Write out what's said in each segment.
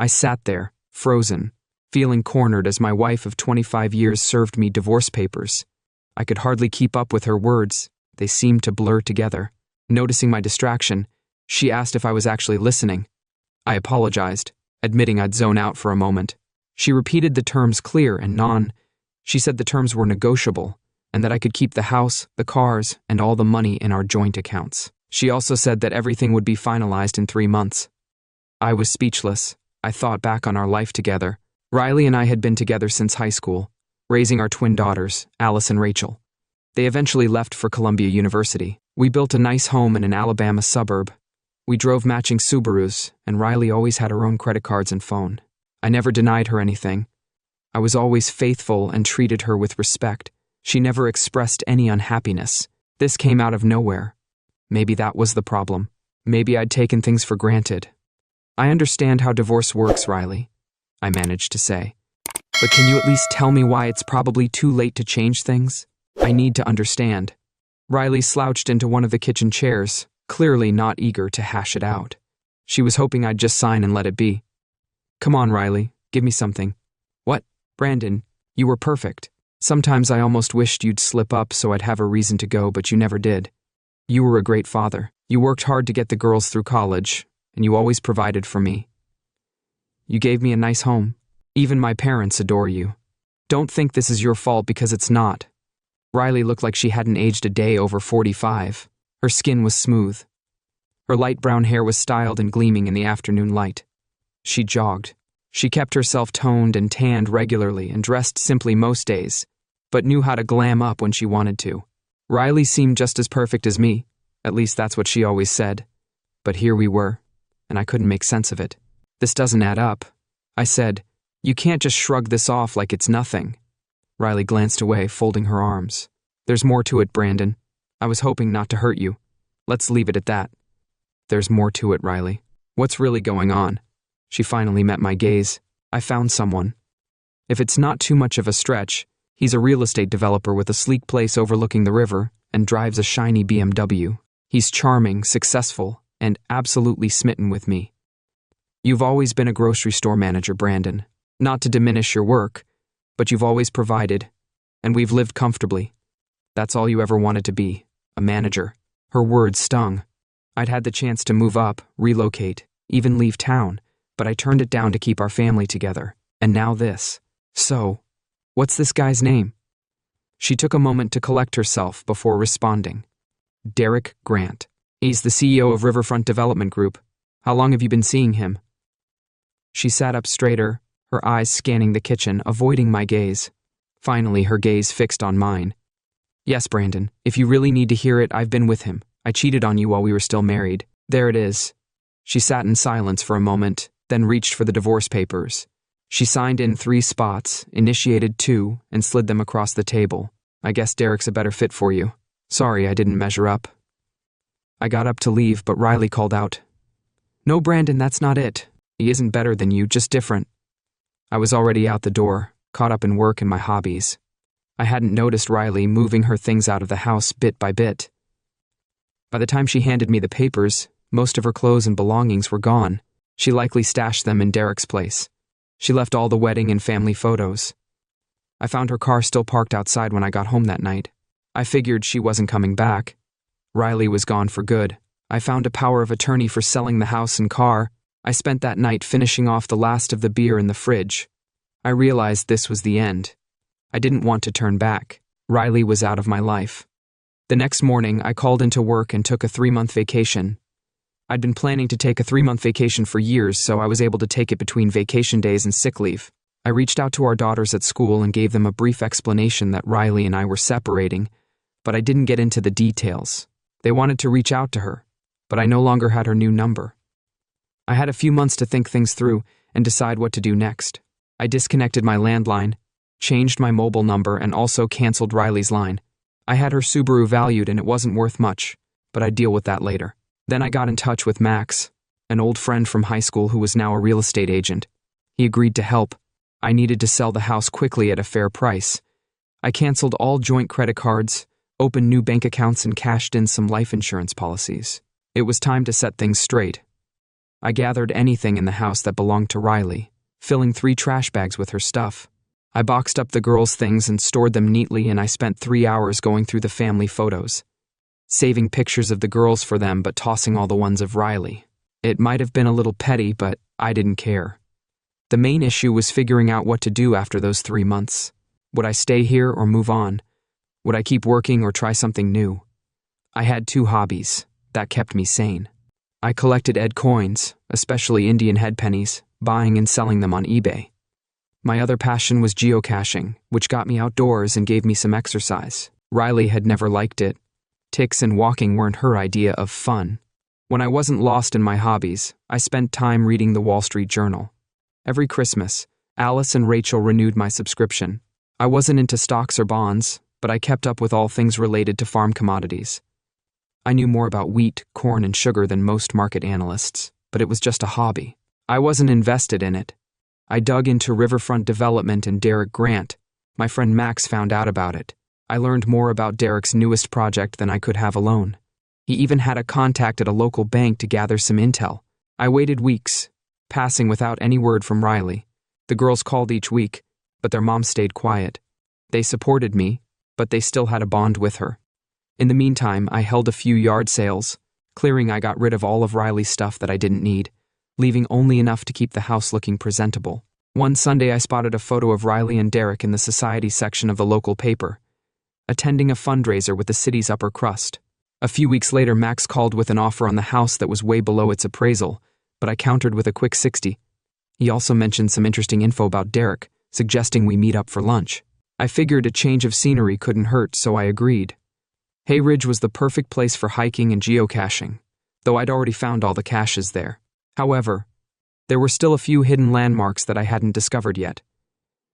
I sat there, frozen, feeling cornered as my wife of 25 years served me divorce papers. I could hardly keep up with her words. They seemed to blur together. Noticing my distraction, she asked if I was actually listening. I apologized, admitting I'd zone out for a moment. She repeated the terms clear and She said the terms were negotiable, and that I could keep the house, the cars, and all the money in our joint accounts. She also said that everything would be finalized in 3 months. I was speechless. I thought back on our life together. Riley and I had been together since high school, raising our twin daughters, Alice and Rachel. They eventually left for Columbia University. We built a nice home in an Alabama suburb. We drove matching Subarus, and Riley always had her own credit cards and phone. I never denied her anything. I was always faithful and treated her with respect. She never expressed any unhappiness. This came out of nowhere. Maybe that was the problem. Maybe I'd taken things for granted. I understand how divorce works, Riley, I managed to say. But can you at least tell me why it's probably too late to change things? I need to understand. Riley slouched into one of the kitchen chairs, clearly not eager to hash it out. She was hoping I'd just sign and let it be. Come on, Riley, give me something. What? Brandon, you were perfect. Sometimes I almost wished you'd slip up so I'd have a reason to go, but you never did. You were a great father. You worked hard to get the girls through college, and you always provided for me. You gave me a nice home. Even my parents adore you. Don't think this is your fault because it's not. Riley looked like she hadn't aged a day over 45. Her skin was smooth. Her light brown hair was styled and gleaming in the afternoon light. She jogged. She kept herself toned and tanned regularly and dressed simply most days, but knew how to glam up when she wanted to. Riley seemed just as perfect as me. At least that's what she always said. But here we were, and I couldn't make sense of it. This doesn't add up. I said, you can't just shrug this off like it's nothing. Riley glanced away, folding her arms. There's more to it, Brandon. I was hoping not to hurt you. Let's leave it at that. There's more to it, Riley. What's really going on? She finally met my gaze. I found someone. If it's not too much of a stretch, he's a real estate developer with a sleek place overlooking the river and drives a shiny BMW. He's charming, successful, and absolutely smitten with me. You've always been a grocery store manager, Brandon. Not to diminish your work, but you've always provided, and we've lived comfortably. That's all you ever wanted to be, a manager. Her words stung. I'd had the chance to move up, relocate, even leave town, but I turned it down to keep our family together. And now this. So, what's this guy's name? She took a moment to collect herself before responding. Derek Grant. He's the CEO of Riverfront Development Group. How long have you been seeing him? She sat up straighter, her eyes scanning the kitchen, avoiding my gaze. Finally, her gaze fixed on mine. Yes, Brandon, if you really need to hear it, I've been with him. I cheated on you while we were still married. There it is. She sat in silence for a moment, then reached for the divorce papers. She signed in 3 spots, initiated 2, and slid them across the table. I guess Derek's a better fit for you. Sorry I didn't measure up. I got up to leave, but Riley called out. No, Brandon, that's not it. He isn't better than you, just different. I was already out the door, caught up in work and my hobbies. I hadn't noticed Riley moving her things out of the house bit by bit. By the time she handed me the papers, most of her clothes and belongings were gone. She likely stashed them in Derek's place. She left all the wedding and family photos. I found her car still parked outside when I got home that night. I figured she wasn't coming back. Riley was gone for good. I found a power of attorney for selling the house and car. I spent that night finishing off the last of the beer in the fridge. I realized this was the end. I didn't want to turn back. Riley was out of my life. The next morning, I called into work and took a 3-month vacation. I'd been planning to take a 3-month vacation for years, so I was able to take it between vacation days and sick leave. I reached out to our daughters at school and gave them a brief explanation that Riley and I were separating, but I didn't get into the details. They wanted to reach out to her, but I no longer had her new number. I had a few months to think things through and decide what to do next. I disconnected my landline, changed my mobile number, and also canceled Riley's line. I had her Subaru valued and it wasn't worth much, but I'd deal with that later. Then I got in touch with Max, an old friend from high school who was now a real estate agent. He agreed to help. I needed to sell the house quickly at a fair price. I canceled all joint credit cards, opened new bank accounts, and cashed in some life insurance policies. It was time to set things straight. I gathered anything in the house that belonged to Riley, filling 3 trash bags with her stuff. I boxed up the girls' things and stored them neatly, and I spent 3 hours going through the family photos, saving pictures of the girls for them but tossing all the ones of Riley. It might have been a little petty, but I didn't care. The main issue was figuring out what to do after those 3 months. Would I stay here or move on? Would I keep working or try something new? I had 2 hobbies that kept me sane. I collected Ed coins, especially Indian head pennies, buying and selling them on eBay. My other passion was geocaching, which got me outdoors and gave me some exercise. Riley had never liked it. Ticks and walking weren't her idea of fun. When I wasn't lost in my hobbies, I spent time reading the Wall Street Journal. Every Christmas, Alice and Rachel renewed my subscription. I wasn't into stocks or bonds, but I kept up with all things related to farm commodities. I knew more about wheat, corn, and sugar than most market analysts, but it was just a hobby. I wasn't invested in it. I dug into riverfront development and Derek Grant. My friend Max found out about it. I learned more about Derek's newest project than I could have alone. He even had a contact at a local bank to gather some intel. I waited weeks, passing without any word from Riley. The girls called each week, but their mom stayed quiet. They supported me, but they still had a bond with her. In the meantime, I held a few yard sales, clearing. I got rid of all of Riley's stuff that I didn't need, leaving only enough to keep the house looking presentable. One Sunday, I spotted a photo of Riley and Derek in the society section of the local paper, attending a fundraiser with the city's upper crust. A few weeks later, Max called with an offer on the house that was way below its appraisal, but I countered with a quick 60. He also mentioned some interesting info about Derek, suggesting we meet up for lunch. I figured a change of scenery couldn't hurt, so I agreed. Hay Ridge was the perfect place for hiking and geocaching, though I'd already found all the caches there. However, there were still a few hidden landmarks that I hadn't discovered yet.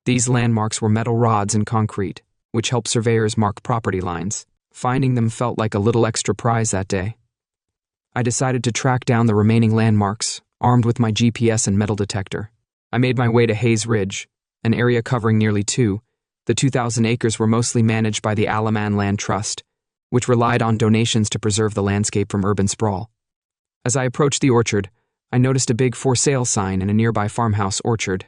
These landmarks were metal rods and concrete, which helped surveyors mark property lines. Finding them felt like a little extra prize that day. I decided to track down the remaining landmarks, armed with my GPS and metal detector. I made my way to Hayes Ridge, an area covering nearly the 2,000 acres were mostly managed by the Alaman Land Trust, which relied on donations to preserve the landscape from urban sprawl. As I approached the orchard, I noticed a big for sale sign in a nearby farmhouse orchard.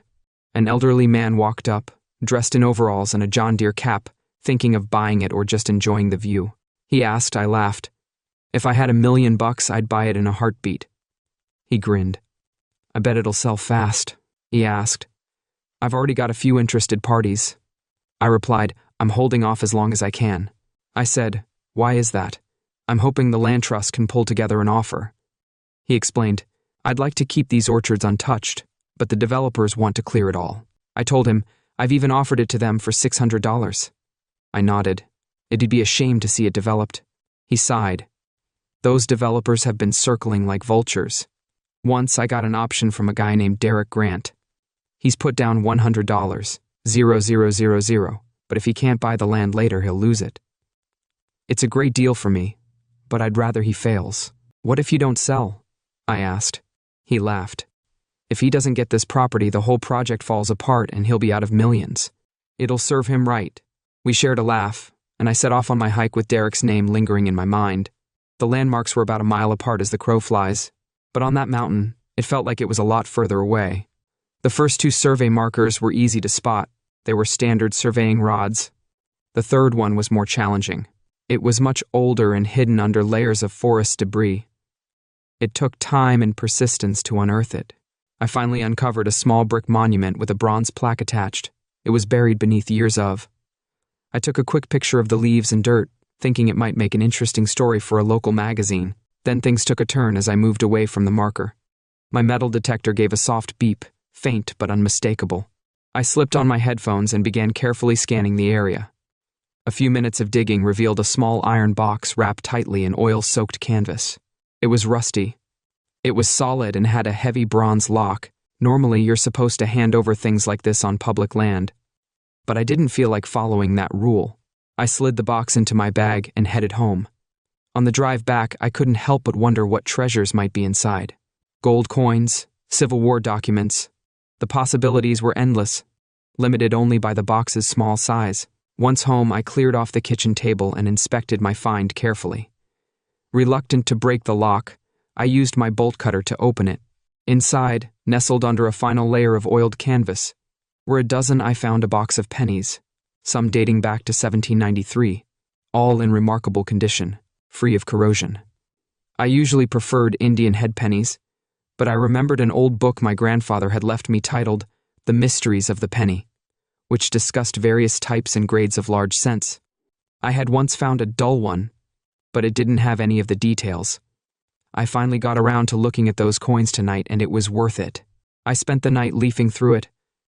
An elderly man walked up, dressed in overalls and a John Deere cap, thinking of buying it or just enjoying the view. He asked. I laughed. If I had $1 million, I'd buy it in a heartbeat. He grinned. I bet it'll sell fast, he asked. I've already got a few interested parties. I replied, I'm holding off as long as I can. I said, why is that? I'm hoping the land trust can pull together an offer. He explained, I'd like to keep these orchards untouched, but the developers want to clear it all. I told him, I've even offered it to them for $600. I nodded. It'd be a shame to see it developed. He sighed. Those developers have been circling like vultures. Once I got an option from a guy named Derek Grant. He's put down $100, 0,000, but if he can't buy the land later, he'll lose it. It's a great deal for me, but I'd rather he fails. What if you don't sell? I asked. He laughed. If he doesn't get this property, the whole project falls apart and he'll be out of millions. It'll serve him right. We shared a laugh, and I set off on my hike with Derek's name lingering in my mind. The landmarks were about a mile apart as the crow flies, but on that mountain, it felt like it was a lot further away. The first 2 survey markers were easy to spot. They were standard surveying rods. The third one was more challenging. It was much older and hidden under layers of forest debris. It took time and persistence to unearth it. I finally uncovered a small brick monument with a bronze plaque attached. It was buried beneath years of. I took a quick picture of the leaves and dirt, thinking it might make an interesting story for a local magazine. Then things took a turn as I moved away from the marker. My metal detector gave a soft beep, faint but unmistakable. I slipped on my headphones and began carefully scanning the area. A few minutes of digging revealed a small iron box wrapped tightly in oil-soaked canvas. It was rusty. It was solid and had a heavy bronze lock. Normally, you're supposed to hand over things like this on public land. But I didn't feel like following that rule. I slid the box into my bag and headed home. On the drive back, I couldn't help but wonder what treasures might be inside. Gold coins, Civil War documents. The possibilities were endless, limited only by the box's small size. Once home, I cleared off the kitchen table and inspected my find carefully. Reluctant to break the lock, I used my bolt cutter to open it, Inside, nestled under a final layer of oiled canvas, were a dozen. I found a box of pennies, some dating back to 1793, all in remarkable condition, free of corrosion. I usually preferred Indian head pennies, but I remembered an old book my grandfather had left me titled The Mysteries of the Penny, which discussed various types and grades of large cents. I had once found a dull one, but it didn't have any of the details. I finally got around to looking at those coins tonight, and it was worth it. I spent the night leafing through it,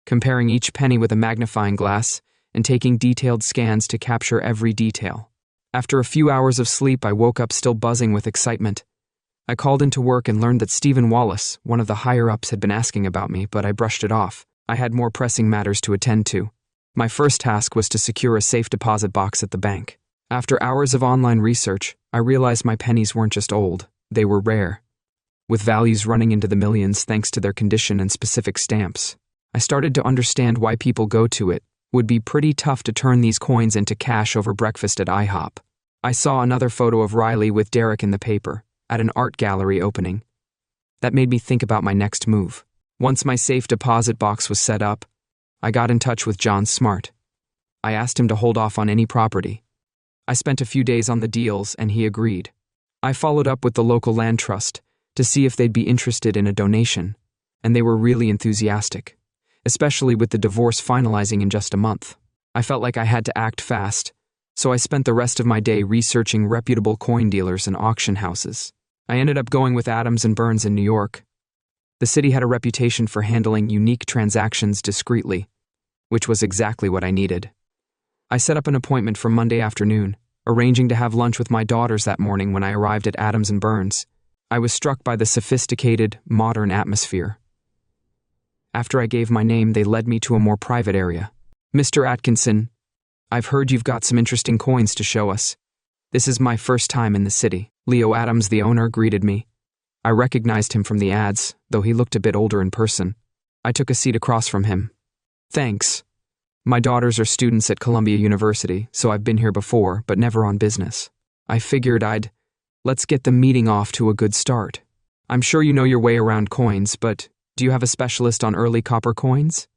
comparing each penny with a magnifying glass and taking detailed scans to capture every detail. After a few hours of sleep, I woke up still buzzing with excitement. I called into work and learned that Stephen Wallace, one of the higher-ups, had been asking about me, but I brushed it off. I had more pressing matters to attend to. My first task was to secure a safe deposit box at the bank. After hours of online research, I realized my pennies weren't just old, they were rare, with values running into the millions thanks to their condition and specific stamps. I started to understand why people go to it. Would be pretty tough to turn these coins into cash over breakfast at IHOP. I saw another photo of Riley with Derek in the paper, at an art gallery opening. That made me think about my next move. Once my safe deposit box was set up, I got in touch with John Smart. I asked him to hold off on any property. I spent a few days on the deals, and he agreed. I followed up with the local land trust to see if they'd be interested in a donation, and they were really enthusiastic, especially with the divorce finalizing in just a month. I felt like I had to act fast, so I spent the rest of my day researching reputable coin dealers and auction houses. I ended up going with Adams and Burns in New York. The city had a reputation for handling unique transactions discreetly, which was exactly what I needed. I set up an appointment for Monday afternoon, arranging to have lunch with my daughters that morning. When I arrived at Adams and Burns, I was struck by the sophisticated, modern atmosphere. After I gave my name, they led me to a more private area. "Mr. Atkinson, I've heard you've got some interesting coins to show us. This is my first time in the city." Leo Adams, the owner, greeted me. I recognized him from the ads, though he looked a bit older in person. I took a seat across from him. "Thanks. My daughters are students at Columbia University, so I've been here before, but never on business. I figured let's get the meeting off to a good start. I'm sure you know your way around coins, but do you have a specialist on early copper coins?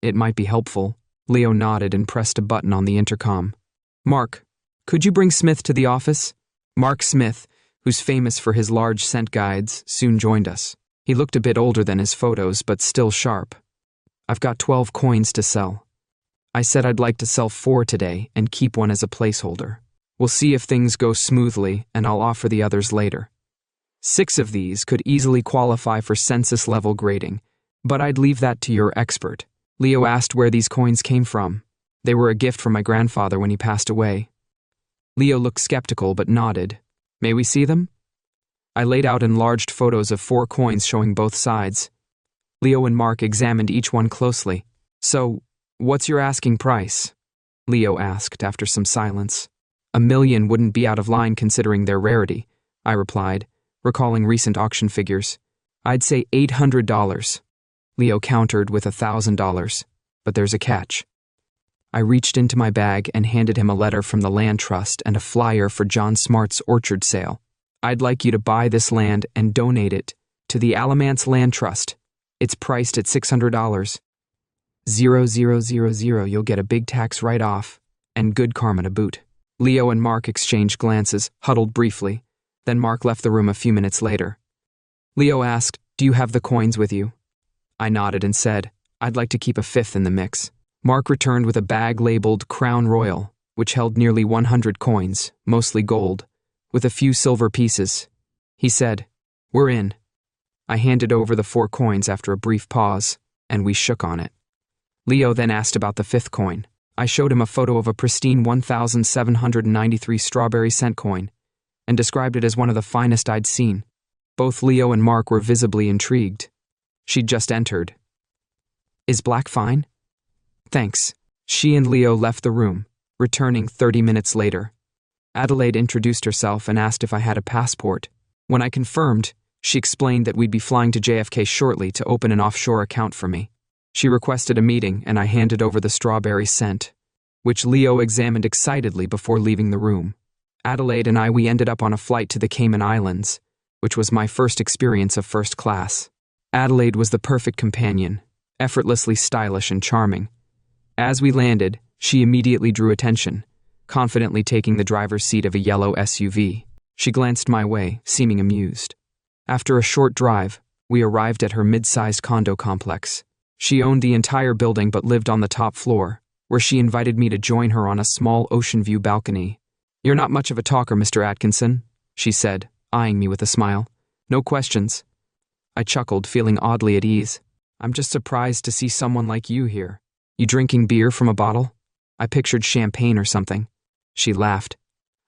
It might be helpful." Leo nodded and pressed a button on the intercom. "Mark, could you bring Smith to the office?" Mark Smith, who's famous for his large cent guides, soon joined us. He looked a bit older than his photos, but still sharp. "I've got 12 coins to sell. I said I'd like to sell 4 today and keep one as a placeholder. We'll see if things go smoothly, and I'll offer the others later. 6 of these could easily qualify for census-level grading, but I'd leave that to your expert." Leo asked where these coins came from. "They were a gift from my grandfather when he passed away." Leo looked skeptical but nodded. "May we see them?" I laid out enlarged photos of 4 coins showing both sides. Leo and Mark examined each one closely. "So, what's your asking price?" Leo asked after some silence. "$1 million wouldn't be out of line considering their rarity," I replied, recalling recent auction figures. "I'd say $800. Leo countered with $1,000, "But there's a catch." I reached into my bag and handed him a letter from the land trust and a flyer for John Smart's orchard sale. "I'd like you to buy this land and donate it to the Alamance Land Trust. It's priced at $600. 0,000, you'll get a big tax write-off and good karma to boot." Leo and Mark exchanged glances, huddled briefly. Then Mark left the room a few minutes later. Leo asked, "Do you have the coins with you?" I nodded and said, "I'd like to keep a 5th in the mix." Mark returned with a bag labeled Crown Royal, which held nearly 100 coins, mostly gold, with a few silver pieces. He said, "We're in." I handed over the 4 coins after a brief pause, and we shook on it. Leo then asked about the 5th coin. I showed him a photo of a pristine 1,793 strawberry cent coin and described it as one of the finest I'd seen. Both Leo and Mark were visibly intrigued. She'd just entered. "Is black fine?" "Thanks." She and Leo left the room, returning 30 minutes later. Adelaide introduced herself and asked if I had a passport. When I confirmed, she explained that we'd be flying to JFK shortly to open an offshore account for me. She requested a meeting, and I handed over the strawberry scent, which Leo examined excitedly before leaving the room. Adelaide and we ended up on a flight to the Cayman Islands, which was my first experience of first class. Adelaide was the perfect companion, effortlessly stylish and charming. As we landed, she immediately drew attention, confidently taking the driver's seat of a yellow SUV. She glanced my way, seeming amused. After a short drive, we arrived at her mid-sized condo complex. She owned the entire building but lived on the top floor, where she invited me to join her on a small ocean view balcony. "You're not much of a talker, Mr. Atkinson," she said, eyeing me with a smile. "No questions." I chuckled, feeling oddly at ease. "I'm just surprised to see someone like you here. You drinking beer from a bottle?" I pictured champagne or something. She laughed.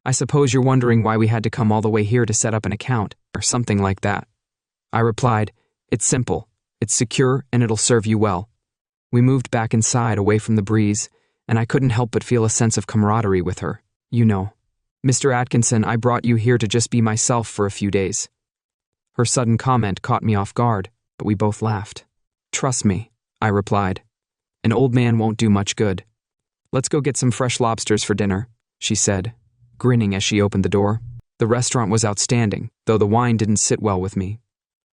"I suppose you're wondering why we had to come all the way here to set up an account, or something like that." I replied, "It's simple, it's secure, and it'll serve you well." We moved back inside, away from the breeze, and I couldn't help but feel a sense of camaraderie with her. "You know, Mr. Atkinson, I brought you here to just be myself for a few days." Her sudden comment caught me off guard, but we both laughed. "Trust me," I replied. "An old man won't do much good." "Let's go get some fresh lobsters for dinner," she said, grinning as she opened the door. The restaurant was outstanding, though the wine didn't sit well with me.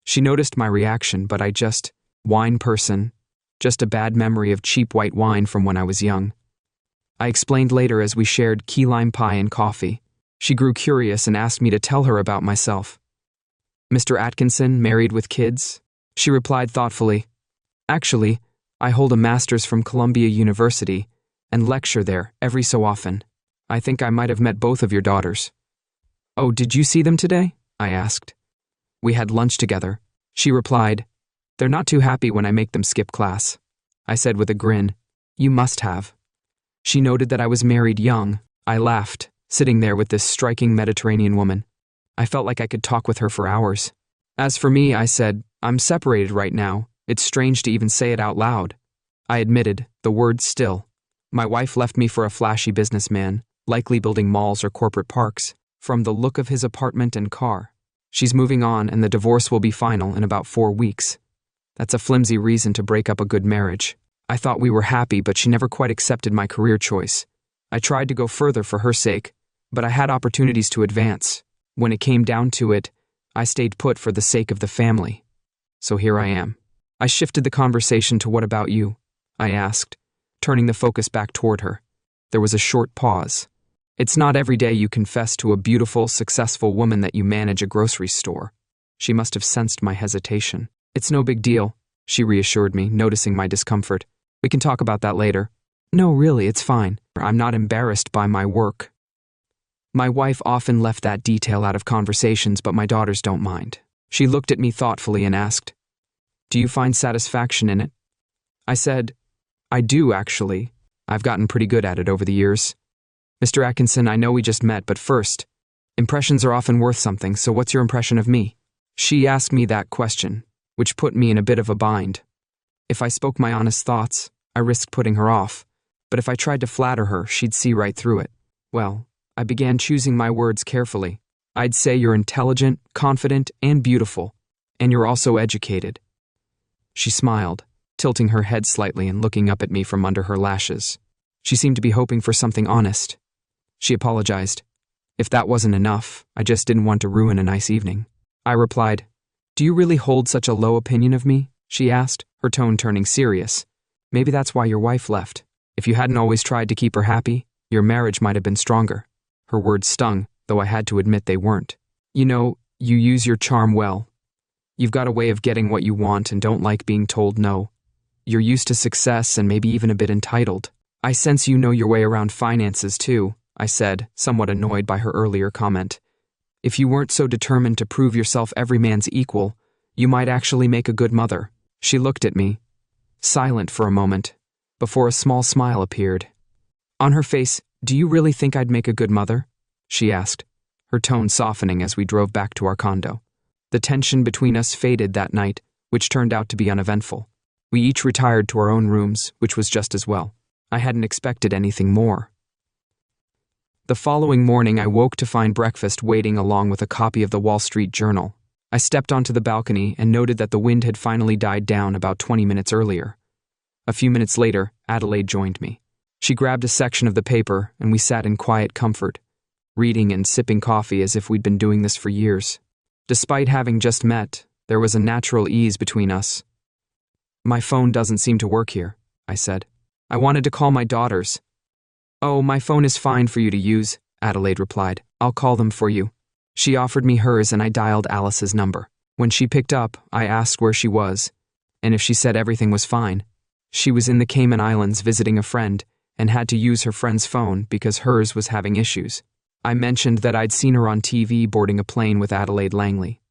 She noticed my reaction, but wine person, just a bad memory of cheap white wine from when I was young. I explained later as we shared key lime pie and coffee. She grew curious and asked me to tell her about myself. "Mr. Atkinson, married with kids?" She replied thoughtfully. "Actually, I hold a master's from Columbia University and lecture there every so often. I think I might have met both of your daughters." "Oh, did you see them today?" I asked. "We had lunch together." She replied, "They're not too happy when I make them skip class." I said with a grin, "You must have." She noted that I was married young. I laughed, sitting there with this striking Mediterranean woman. I felt like I could talk with her for hours. As for me, I said, "I'm separated right now. It's strange to even say it out loud." I admitted, the word still. My wife left me for a flashy businessman, likely building malls or corporate parks, from the look of his apartment and car. She's moving on, and the divorce will be final in about 4 weeks. That's a flimsy reason to break up a good marriage. I thought we were happy, but she never quite accepted my career choice. I tried to go further for her sake, but I had opportunities to advance. When it came down to it, I stayed put for the sake of the family. So here I am. I shifted the conversation to "What about you?" I asked, turning the focus back toward her. There was a short pause. "It's not every day you confess to a beautiful, successful woman that you manage a grocery store." She must have sensed my hesitation. "It's no big deal," she reassured me, noticing my discomfort. "We can talk about that later." "No, really, it's fine. I'm not embarrassed by my work." My wife often left that detail out of conversations, but my daughters don't mind. She looked at me thoughtfully and asked, "Do you find satisfaction in it?" I said, "I do, actually. I've gotten pretty good at it over the years. Mr. Atkinson, I know we just met, but first, impressions are often worth something, so what's your impression of me?" She asked me that question, which put me in a bit of a bind. If I spoke my honest thoughts, I risked putting her off, but if I tried to flatter her, she'd see right through it. Well, I began choosing my words carefully. I'd say you're intelligent, confident, and beautiful, and you're also educated. She smiled, tilting her head slightly and looking up at me from under her lashes. She seemed to be hoping for something honest. She apologized. If that wasn't enough, I just didn't want to ruin a nice evening. I replied, "Do you really hold such a low opinion of me?" she asked, her tone turning serious. "Maybe that's why your wife left. If you hadn't always tried to keep her happy, your marriage might have been stronger." Her words stung, though I had to admit they weren't. "You know, you use your charm well. You've got a way of getting what you want and don't like being told no. You're used to success and maybe even a bit entitled. I sense you know your way around finances too," I said, somewhat annoyed by her earlier comment. "If you weren't so determined to prove yourself every man's equal, you might actually make a good mother." She looked at me, silent for a moment, before a small smile appeared. On her face, "Do you really think I'd make a good mother?" she asked, her tone softening as we drove back to our condo. The tension between us faded that night, which turned out to be uneventful. We each retired to our own rooms, which was just as well. I hadn't expected anything more. The following morning, I woke to find breakfast waiting along with a copy of the Wall Street Journal. I stepped onto the balcony and noted that the wind had finally died down about 20 minutes earlier. A few minutes later, Adelaide joined me. She grabbed a section of the paper, and we sat in quiet comfort, reading and sipping coffee as if we'd been doing this for years. Despite having just met, There was a natural ease between us. My phone doesn't seem to work here, I said. I wanted to call my daughters. Oh, my phone is fine for you to use, Adelaide replied. I'll call them for you. She offered me hers and I dialed Alice's number. When she picked up, I asked where she was, and if she said everything was fine. She was in the Cayman Islands visiting a friend and had to use her friend's phone because hers was having issues. I mentioned that I'd seen her on TV boarding a plane with Adelaide Langley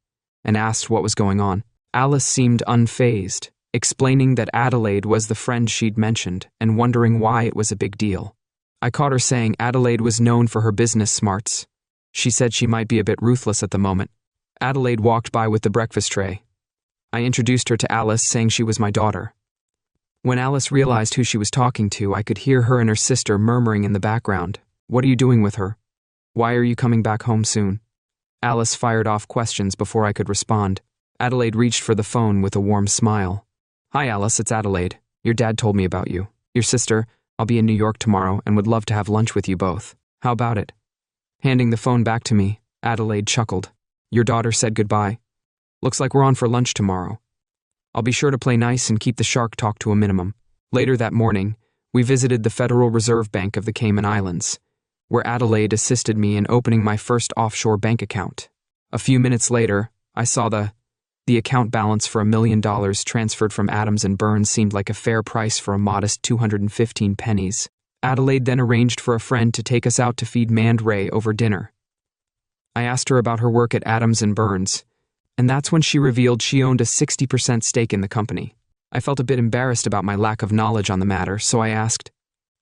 and asked what was going on. Alice seemed unfazed, explaining that Adelaide was the friend she'd mentioned and wondering why it was a big deal. I caught her saying Adelaide was known for her business smarts. She said she might be a bit ruthless at the moment. Adelaide walked by with the breakfast tray. I introduced her to Alice, saying she was my daughter. When Alice realized who she was talking to, I could hear her and her sister murmuring in the background. What are you doing with her? Why are you coming back home soon? Alice fired off questions before I could respond. Adelaide reached for the phone with a warm smile. Hi Alice, it's Adelaide. Your dad told me about you. Your sister, I'll be in New York tomorrow and would love to have lunch with you both. How about it? Handing the phone back to me, Adelaide chuckled. Your daughter said goodbye. Looks like we're on for lunch tomorrow. I'll be sure to play nice and keep the shark talk to a minimum. Later that morning, we visited the Federal Reserve Bank of the Cayman Islands, where Adelaide assisted me in opening my first offshore bank account. A few minutes later, I saw the account balance for $1 million transferred from Adams and Burns seemed like a fair price for a modest 215 pennies. Adelaide then arranged for a friend to take us out to feed Mand Ray over dinner. I asked her about her work at Adams and Burns, and that's when she revealed she owned a 60% stake in the company. I felt a bit embarrassed about my lack of knowledge on the matter, so I asked,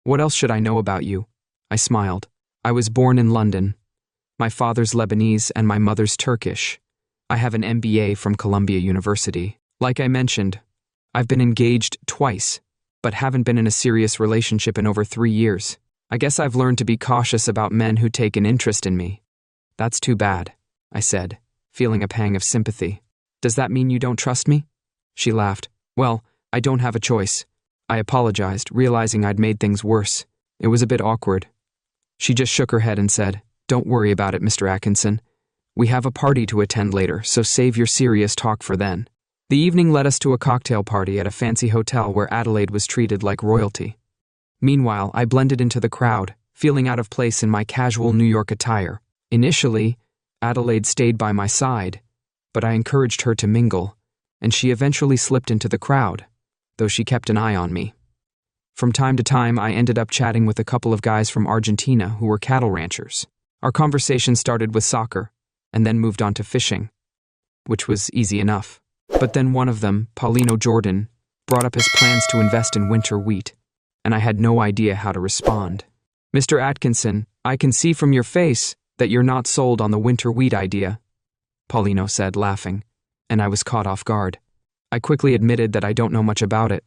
"What else should I know about you?" I smiled. I was born in London. My father's Lebanese and my mother's Turkish. I have an MBA from Columbia University. Like I mentioned, I've been engaged twice, but haven't been in a serious relationship in over 3 years. I guess I've learned to be cautious about men who take an interest in me. That's too bad, I said, feeling a pang of sympathy. Does that mean you don't trust me? She laughed. Well, I don't have a choice. I apologized, realizing I'd made things worse. It was a bit awkward. She just shook her head and said, Don't worry about it, Mr. Atkinson. We have a party to attend later, so save your serious talk for then. The evening led us to a cocktail party at a fancy hotel where Adelaide was treated like royalty. Meanwhile, I blended into the crowd, feeling out of place in my casual New York attire. Initially, Adelaide stayed by my side, but I encouraged her to mingle, and she eventually slipped into the crowd, though she kept an eye on me. From time to time, I ended up chatting with a couple of guys from Argentina who were cattle ranchers. Our conversation started with soccer, and then moved on to fishing, which was easy enough. But then one of them, Paulino Jordan, brought up his plans to invest in winter wheat, and I had no idea how to respond. Mr. Atkinson, I can see from your face that you're not sold on the winter wheat idea, Paulino said, laughing, and I was caught off guard. I quickly admitted that I don't know much about it.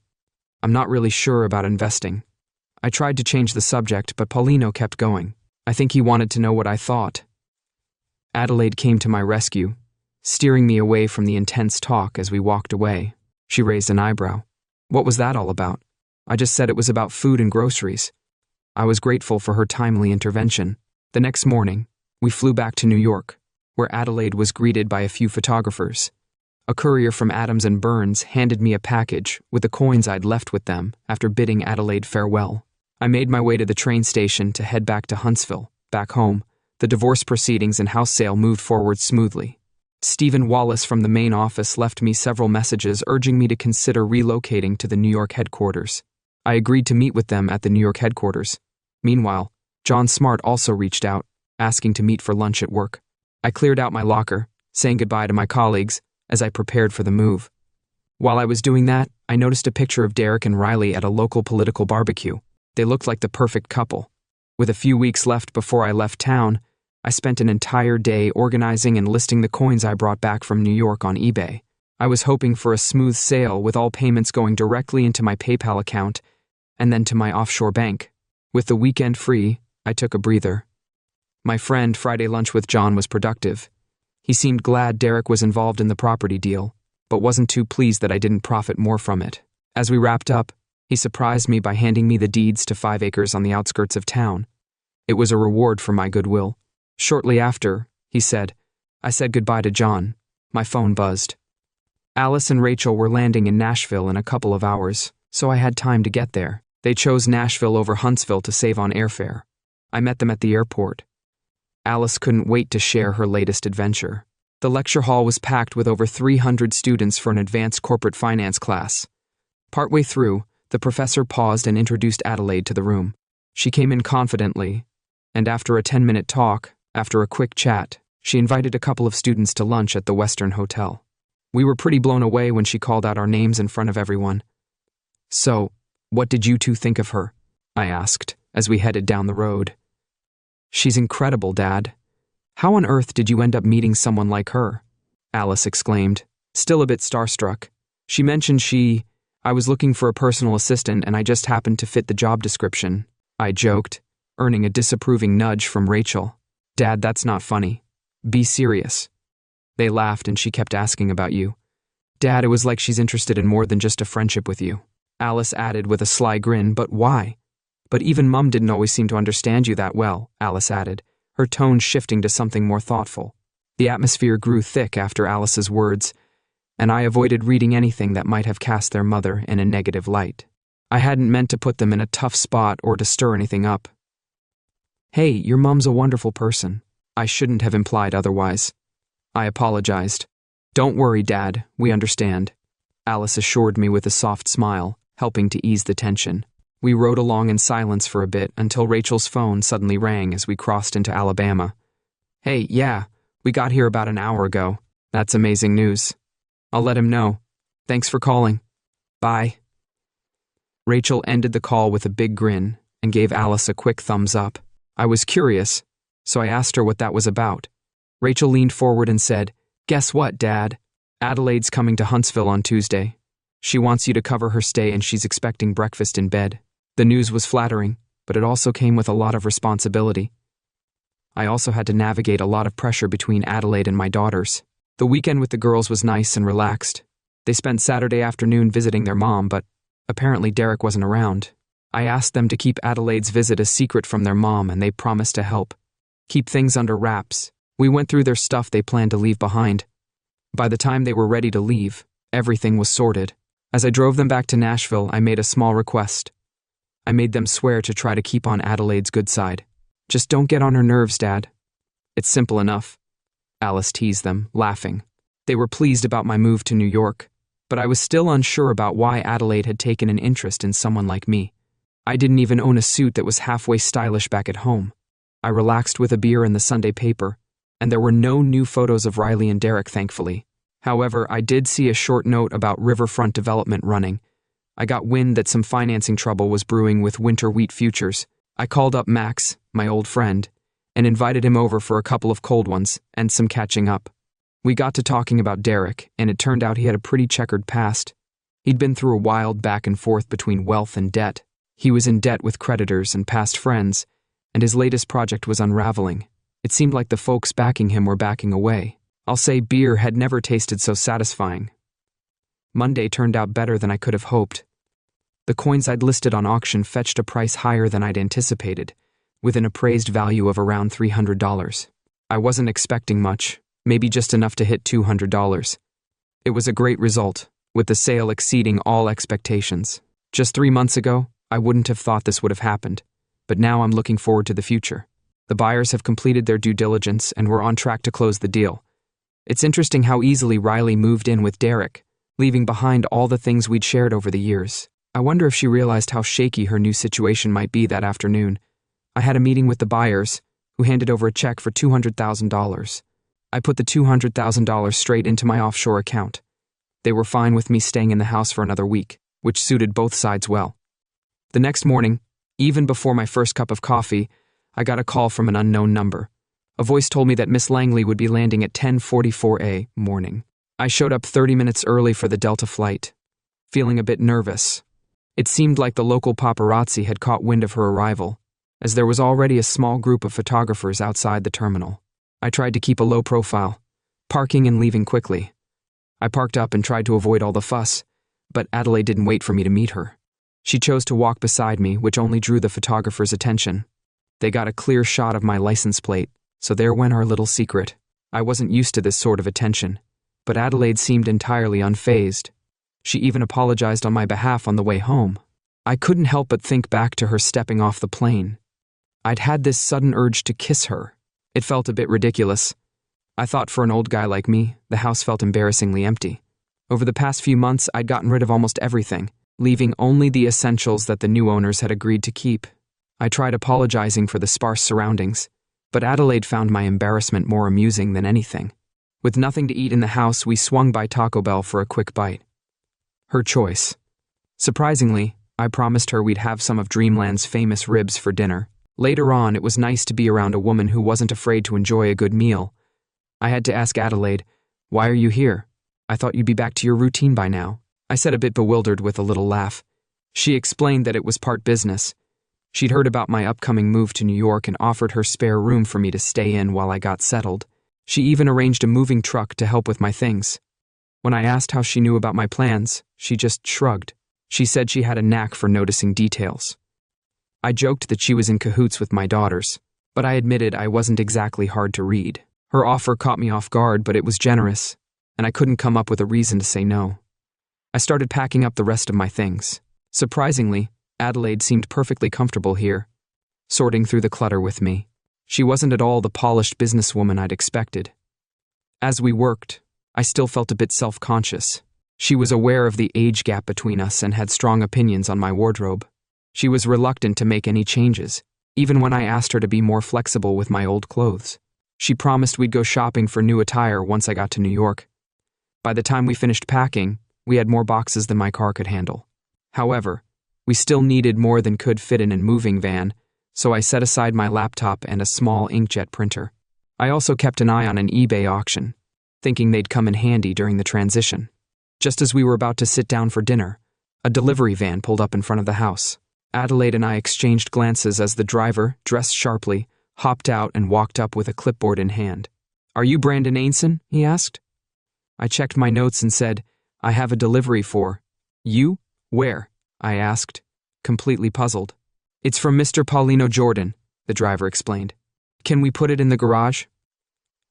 I'm not really sure about investing. I tried to change the subject, but Paulino kept going. I think he wanted to know what I thought. Adelaide came to my rescue, steering me away from the intense talk as we walked away. She raised an eyebrow. What was that all about? I just said it was about food and groceries. I was grateful for her timely intervention. The next morning, we flew back to New York, where Adelaide was greeted by a few photographers. A courier from Adams and Burns handed me a package with the coins I'd left with them after bidding Adelaide farewell. I made my way to the train station to head back to Huntsville. Back home, the divorce proceedings and house sale moved forward smoothly. Stephen Wallace from the main office left me several messages urging me to consider relocating to the New York headquarters. I agreed to meet with them at the New York headquarters. Meanwhile, John Smart also reached out, asking to meet for lunch at work. I cleared out my locker, saying goodbye to my colleagues as I prepared for the move. While I was doing that, I noticed a picture of Derek and Riley at a local political barbecue. They looked like the perfect couple. With a few weeks left before I left town, I spent an entire day organizing and listing the coins I brought back from New York on eBay. I was hoping for a smooth sale with all payments going directly into my PayPal account and then to my offshore bank. With the weekend free, I took a breather. My friend Friday lunch with John was productive. He seemed glad Derek was involved in the property deal, but wasn't too pleased that I didn't profit more from it. As we wrapped up, he surprised me by handing me the deeds to 5 acres on the outskirts of town. It was a reward for my goodwill. Shortly after, he said, I said goodbye to John. My phone buzzed. Alice and Rachel were landing in Nashville in a couple of hours, so I had time to get there. They chose Nashville over Huntsville to save on airfare. I met them at the airport. Alice couldn't wait to share her latest adventure. The lecture hall was packed with over 300 students for an advanced corporate finance class. Partway through, the professor paused and introduced Adelaide to the room. She came in confidently, and after a 10-minute talk, after a quick chat, she invited a couple of students to lunch at the Western Hotel. We were pretty blown away when she called out our names in front of everyone. "So, what did you two think of her?" I asked, as we headed down the road. "She's incredible, Dad. How on earth did you end up meeting someone like her?" Alice exclaimed, still a bit starstruck. She mentioned I was looking for a personal assistant and I just happened to fit the job description. I joked, earning a disapproving nudge from Rachel. "Dad, that's not funny. Be serious." They laughed and she kept asking about you. "Dad, it was like she's interested in more than just a friendship with you." Alice added with a sly grin, "But why?" "But even Mum didn't always seem to understand you that well," Alice added, her tone shifting to something more thoughtful. The atmosphere grew thick after Alice's words, and I avoided reading anything that might have cast their mother in a negative light. I hadn't meant to put them in a tough spot or to stir anything up. "Hey, your mum's a wonderful person. I shouldn't have implied otherwise." I apologized. "Don't worry, Dad, we understand," Alice assured me with a soft smile, helping to ease the tension. We rode along in silence for a bit until Rachel's phone suddenly rang as we crossed into Alabama. "Hey, yeah, we got here about an hour ago. That's amazing news. I'll let him know. Thanks for calling. Bye." Rachel ended the call with a big grin and gave Alice a quick thumbs up. I was curious, so I asked her what that was about. Rachel leaned forward and said, "Guess what, Dad? Adelaide's coming to Huntsville on Tuesday. She wants you to cover her stay and she's expecting breakfast in bed." The news was flattering, but it also came with a lot of responsibility. I also had to navigate a lot of pressure between Adelaide and my daughters. The weekend with the girls was nice and relaxed. They spent Saturday afternoon visiting their mom, but apparently Derek wasn't around. I asked them to keep Adelaide's visit a secret from their mom, and they promised to help. Keep things under wraps. We went through their stuff they planned to leave behind. By the time they were ready to leave, everything was sorted. As I drove them back to Nashville, I made a small request. I made them swear to try to keep on Adelaide's good side. "Just don't get on her nerves, Dad." "It's simple enough," Alice teased them, laughing. They were pleased about my move to New York, but I was still unsure about why Adelaide had taken an interest in someone like me. I didn't even own a suit that was halfway stylish back at home. I relaxed with a beer in the Sunday paper, and there were no new photos of Riley and Derek, thankfully. However, I did see a short note about riverfront development running. I got wind that some financing trouble was brewing with winter wheat futures. I called up Max, my old friend, and invited him over for a couple of cold ones and some catching up. We got to talking about Derek, and it turned out he had a pretty checkered past. He'd been through a wild back and forth between wealth and debt. He was in debt with creditors and past friends, and his latest project was unraveling. It seemed like the folks backing him were backing away. I'll say beer had never tasted so satisfying. Monday turned out better than I could have hoped. The coins I'd listed on auction fetched a price higher than I'd anticipated, with an appraised value of around $300. I wasn't expecting much, maybe just enough to hit $200. It was a great result, with the sale exceeding all expectations. Just 3 months ago, I wouldn't have thought this would have happened, but now I'm looking forward to the future. The buyers have completed their due diligence and we're on track to close the deal. It's interesting how easily Riley moved in with Derek, leaving behind all the things we'd shared over the years. I wonder if she realized how shaky her new situation might be that afternoon. I had a meeting with the buyers, who handed over a check for $200,000. I put the $200,000 straight into my offshore account. They were fine with me staying in the house for another week, which suited both sides well. The next morning, even before my first cup of coffee, I got a call from an unknown number. A voice told me that Miss Langley would be landing at 10:44 a.m. I showed up 30 minutes early for the Delta flight, feeling a bit nervous. It seemed like the local paparazzi had caught wind of her arrival, as there was already a small group of photographers outside the terminal. I tried to keep a low profile, parking and leaving quickly. I parked up and tried to avoid all the fuss, but Adelaide didn't wait for me to meet her. She chose to walk beside me, which only drew the photographers' attention. They got a clear shot of my license plate, so there went our little secret. I wasn't used to this sort of attention, but Adelaide seemed entirely unfazed. She even apologized on my behalf on the way home. I couldn't help but think back to her stepping off the plane. I'd had this sudden urge to kiss her. It felt a bit ridiculous. I thought for an old guy like me, the house felt embarrassingly empty. Over the past few months, I'd gotten rid of almost everything, leaving only the essentials that the new owners had agreed to keep. I tried apologizing for the sparse surroundings, but Adelaide found my embarrassment more amusing than anything. With nothing to eat in the house, we swung by Taco Bell for a quick bite. Her choice. Surprisingly, I promised her we'd have some of Dreamland's famous ribs for dinner. Later on, it was nice to be around a woman who wasn't afraid to enjoy a good meal. I had to ask Adelaide, "Why are you here? I thought you'd be back to your routine by now." I said, a bit bewildered with a little laugh. She explained that it was part business. She'd heard about my upcoming move to New York and offered her spare room for me to stay in while I got settled. She even arranged a moving truck to help with my things. When I asked how she knew about my plans, she just shrugged. She said she had a knack for noticing details. I joked that she was in cahoots with my daughters, but I admitted I wasn't exactly hard to read. Her offer caught me off guard, but it was generous, and I couldn't come up with a reason to say no. I started packing up the rest of my things. Surprisingly, Adelaide seemed perfectly comfortable here, sorting through the clutter with me. She wasn't at all the polished businesswoman I'd expected. As we worked, I still felt a bit self-conscious. She was aware of the age gap between us and had strong opinions on my wardrobe. She was reluctant to make any changes, even when I asked her to be more flexible with my old clothes. She promised we'd go shopping for new attire once I got to New York. By the time we finished packing, we had more boxes than my car could handle. However, we still needed more than could fit in a moving van, so I set aside my laptop and a small inkjet printer. I also kept an eye on an eBay auction, thinking they'd come in handy during the transition. Just as we were about to sit down for dinner, a delivery van pulled up in front of the house. Adelaide and I exchanged glances as the driver, dressed sharply, hopped out and walked up with a clipboard in hand. "Are you Brandon Ainson?" he asked. I checked my notes and said, "I have a delivery for you." "Where?" I asked, completely puzzled. "It's from Mr. Paulino Jordan," the driver explained. "Can we put it in the garage?"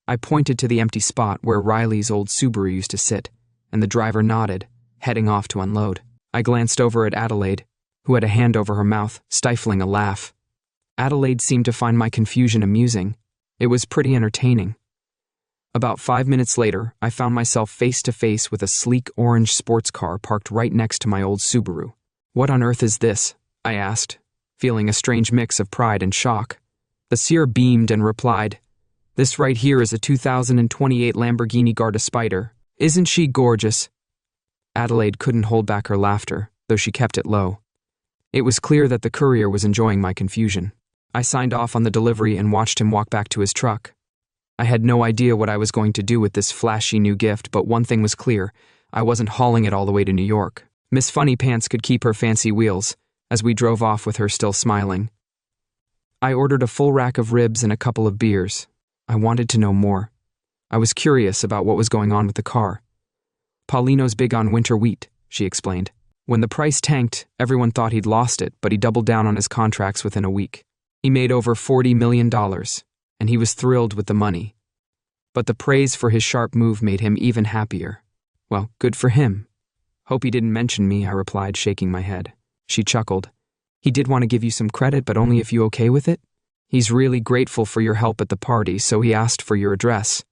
I pointed to the empty spot where Riley's old Subaru used to sit, and the driver nodded, heading off to unload. I glanced over at Adelaide, who had a hand over her mouth, stifling a laugh. Adelaide seemed to find my confusion amusing. It was pretty entertaining. About 5 minutes later, I found myself face to face with a sleek orange sports car parked right next to my old Subaru. "What on earth is this?" I asked, feeling a strange mix of pride and shock. The seer beamed and replied, "This right here is a 2028 Lamborghini Garda Spider. Isn't she gorgeous?" Adelaide couldn't hold back her laughter, though she kept it low. It was clear that the courier was enjoying my confusion. I signed off on the delivery and watched him walk back to his truck. I had no idea what I was going to do with this flashy new gift, but one thing was clear: I wasn't hauling it all the way to New York. Miss Funny Pants could keep her fancy wheels, as we drove off with her still smiling. I ordered a full rack of ribs and a couple of beers. I wanted to know more. I was curious about what was going on with the car. "Paulino's big on winter wheat," she explained. "When the price tanked, everyone thought he'd lost it, but he doubled down on his contracts within a week. He made over $40 million, and he was thrilled with the money. But the praise for his sharp move made him even happier. Well, good for him." "Hope he didn't mention me," I replied, shaking my head. She chuckled. "He did want to give you some credit, but only if you okay with it? He's really grateful for your help at the party, so he asked for your address."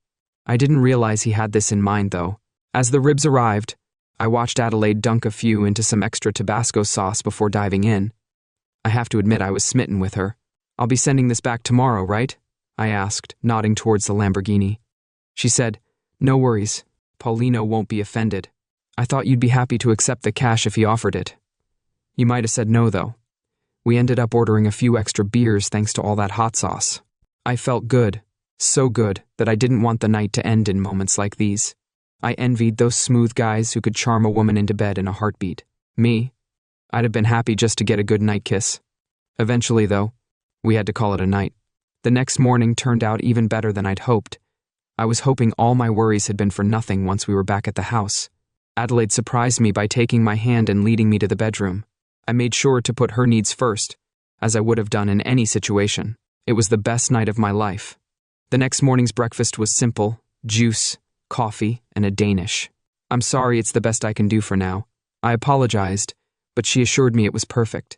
I didn't realize he had this in mind, though. As the ribs arrived, I watched Adelaide dunk a few into some extra Tabasco sauce before diving in. I have to admit I was smitten with her. "I'll be sending this back tomorrow, right?" I asked, nodding towards the Lamborghini. She said, "No worries. Paulino won't be offended. I thought you'd be happy to accept the cash if he offered it." "You might have said no, though." We ended up ordering a few extra beers thanks to all that hot sauce. I felt good, so good that I didn't want the night to end in moments like these. I envied those smooth guys who could charm a woman into bed in a heartbeat. Me? I'd have been happy just to get a good night kiss. Eventually, though, we had to call it a night. The next morning turned out even better than I'd hoped. I was hoping all my worries had been for nothing once we were back at the house. Adelaide surprised me by taking my hand and leading me to the bedroom. I made sure to put her needs first, as I would have done in any situation. It was the best night of my life. The next morning's breakfast was simple: juice, coffee, and a Danish. I'm sorry, it's the best I can do for now. I apologized, but she assured me it was perfect.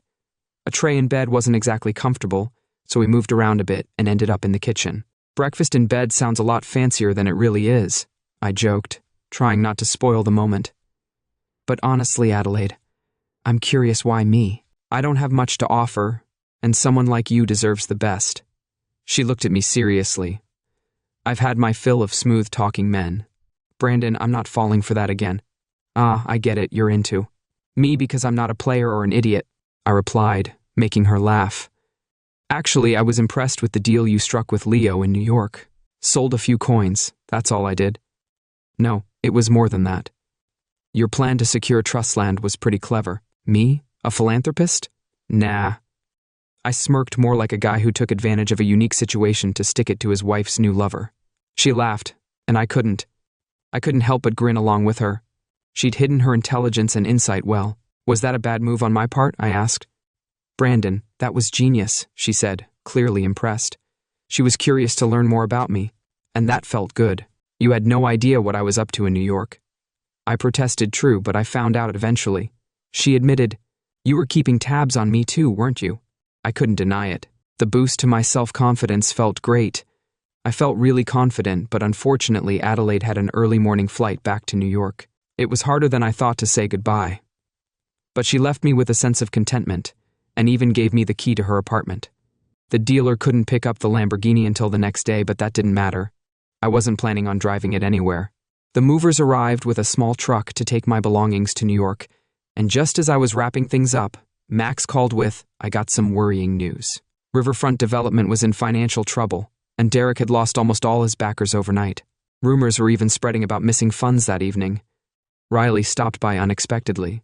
A tray in bed wasn't exactly comfortable, so we moved around a bit and ended up in the kitchen. Breakfast in bed sounds a lot fancier than it really is, I joked, trying not to spoil the moment. But honestly, Adelaide, I'm curious why me? I don't have much to offer, and someone like you deserves the best. She looked at me seriously. I've had my fill of smooth-talking men. Brandon, I'm not falling for that again. Ah, I get it, you're into me because I'm not a player or an idiot, I replied, making her laugh. Actually, I was impressed with the deal you struck with Leo in New York. Sold a few coins, that's all I did. No, it was more than that. Your plan to secure trust land was pretty clever. Me? A philanthropist? Nah. I smirked, more like a guy who took advantage of a unique situation to stick it to his wife's new lover. She laughed, and I couldn't help but grin along with her. She'd hidden her intelligence and insight well. Was that a bad move on my part? I asked. Brandon, that was genius, she said, clearly impressed. She was curious to learn more about me, and that felt good. You had no idea what I was up to in New York. I protested, true, but I found out eventually. She admitted, you were keeping tabs on me too, weren't you? I couldn't deny it. The boost to my self-confidence felt great. I felt really confident, but unfortunately Adelaide had an early morning flight back to New York. It was harder than I thought to say goodbye. But she left me with a sense of contentment, and even gave me the key to her apartment. The dealer couldn't pick up the Lamborghini until the next day, but that didn't matter. I wasn't planning on driving it anywhere. The movers arrived with a small truck to take my belongings to New York, and just as I was wrapping things up, Max called with, I got some worrying news. Riverfront Development was in financial trouble, and Derek had lost almost all his backers overnight. Rumors were even spreading about missing funds that evening. Riley stopped by unexpectedly.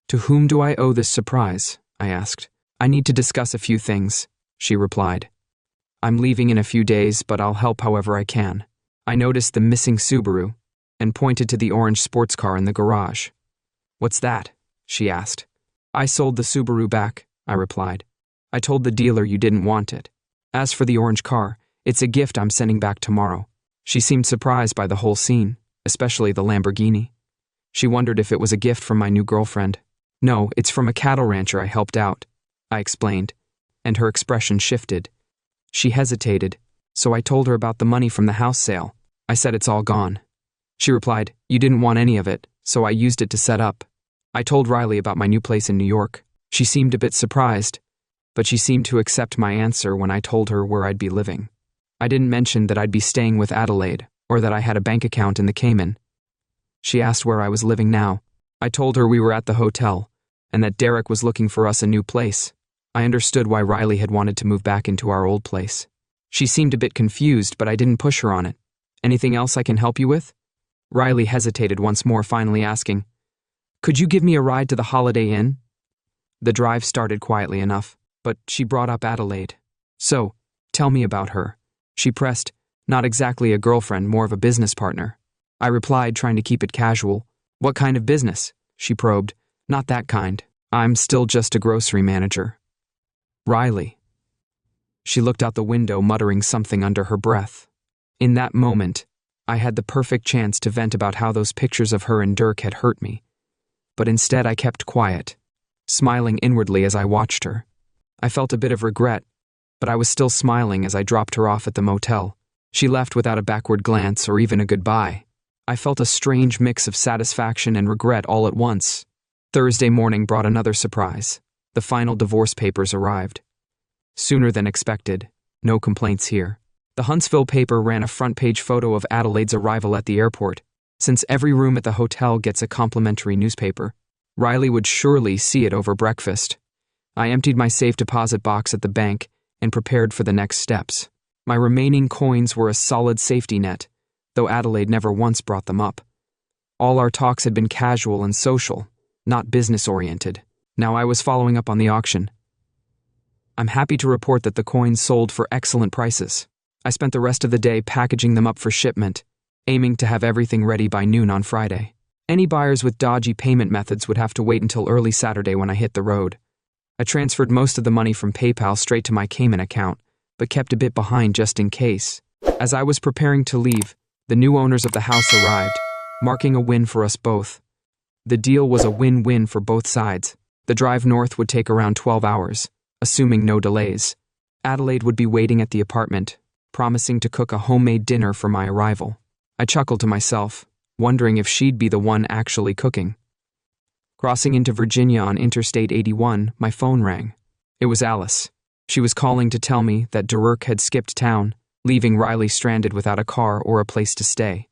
To whom do I owe this surprise? I asked. I need to discuss a few things, she replied. I'm leaving in a few days, but I'll help however I can. I noticed the missing Subaru and pointed to the orange sports car in the garage. What's that? She asked. I sold the Subaru back, I replied. I told the dealer you didn't want it. As for the orange car, it's a gift I'm sending back tomorrow. She seemed surprised by the whole scene, especially the Lamborghini. She wondered if it was a gift from my new girlfriend. No, it's from a cattle rancher I helped out, I explained, and her expression shifted. She hesitated, so I told her about the money from the house sale. I said it's all gone. She replied, you didn't want any of it, so I used it to set up. I told Riley about my new place in New York. She seemed a bit surprised, but she seemed to accept my answer when I told her where I'd be living. I didn't mention that I'd be staying with Adelaide, or that I had a bank account in the Cayman. She asked where I was living now. I told her we were at the hotel, and that Derek was looking for us a new place. I understood why Riley had wanted to move back into our old place. She seemed a bit confused, but I didn't push her on it. Anything else I can help you with? Riley hesitated once more, finally asking, could you give me a ride to the Holiday Inn? The drive started quietly enough, but she brought up Adelaide. So, tell me about her. She pressed, not exactly a girlfriend, more of a business partner. I replied, trying to keep it casual. What kind of business? She probed. Not that kind. I'm still just a grocery manager. Riley. She looked out the window, muttering something under her breath. In that moment, I had the perfect chance to vent about how those pictures of her and Dirk had hurt me. But instead I kept quiet, smiling inwardly as I watched her. I felt a bit of regret, but I was still smiling as I dropped her off at the motel. She left without a backward glance or even a goodbye. I felt a strange mix of satisfaction and regret all at once. Thursday morning brought another surprise. The final divorce papers arrived. Sooner than expected. No complaints here. The Huntsville paper ran a front-page photo of Adelaide's arrival at the airport. Since every room at the hotel gets a complimentary newspaper, Riley would surely see it over breakfast. I emptied my safe deposit box at the bank and prepared for the next steps. My remaining coins were a solid safety net, though Adelaide never once brought them up. All our talks had been casual and social, not business-oriented. Now I was following up on the auction. I'm happy to report that the coins sold for excellent prices. I spent the rest of the day packaging them up for shipment, aiming to have everything ready by noon on Friday. Any buyers with dodgy payment methods would have to wait until early Saturday when I hit the road. I transferred most of the money from PayPal straight to my Cayman account, but kept a bit behind just in case. As I was preparing to leave, The new owners of the house arrived, marking a win for us both. The deal was a win-win for both sides. The drive north would take around 12 hours, assuming no delays. Adelaide would be waiting at the apartment, promising to cook a homemade dinner for my arrival. I chuckled to myself, wondering if she'd be the one actually cooking. Crossing into Virginia on Interstate 81, my phone rang. It was Alice. She was calling to tell me that Derek had skipped town, leaving Riley stranded without a car or a place to stay.